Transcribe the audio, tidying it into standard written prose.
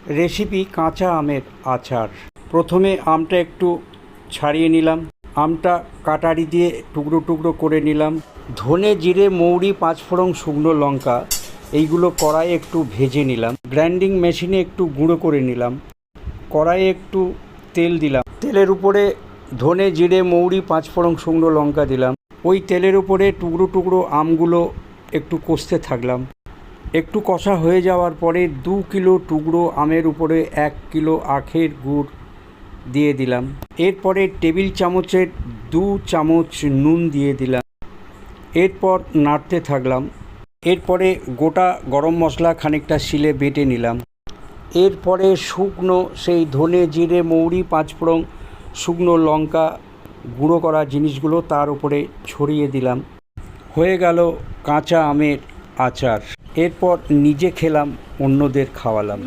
Recipe কাঁচা আমের আচার। প্রথমে আমটা একটু ছাড়িয়ে নিলাম, আমটা কাটারি দিয়ে টুকরো টুকরো করে নিলাম। ধনে, জিরে, মৌরি, পাঁচফোড়ন, শুকনো লঙ্কা এইগুলো কড়াইয়ে একটু ভেজে নিলাম। গ্রাইন্ডিং মেশিনে একটু গুঁড়ো করে নিলাম। কড়াইয়ে একটু তেল দিলাম, তেলের উপরে ধনে, জিরে, মৌরি, পাঁচফোড়ন, শুকনো লঙ্কা দিলাম। ওই তেলের উপরে টুকরো টুকরো আমগুলো একটু কষতে থাকলাম। একটু কষা হয়ে যাওয়ার পরে 2 কিলো টুকরো আমের উপরে 1 কিলো আখের গুড় দিয়ে দিলাম। এরপরে টেবিল চামচের 2 চামচ নুন দিয়ে দিলাম। এরপর নাড়তে থাকলাম। এরপরে গোটা গরম মশলা খানিকটা শিলে বেটে নিলাম। এরপরে শুকনো সেই ধনে, জিরে, মৌরি, পাঁচফোড়ন, শুকনো লঙ্কা গুঁড়ো করা জিনিসগুলো তার উপরে ছড়িয়ে দিলাম। হয়ে গেল কাঁচা আমের আচার। এরপর নিজে খেলাম, অন্যদের খাওয়ালাম।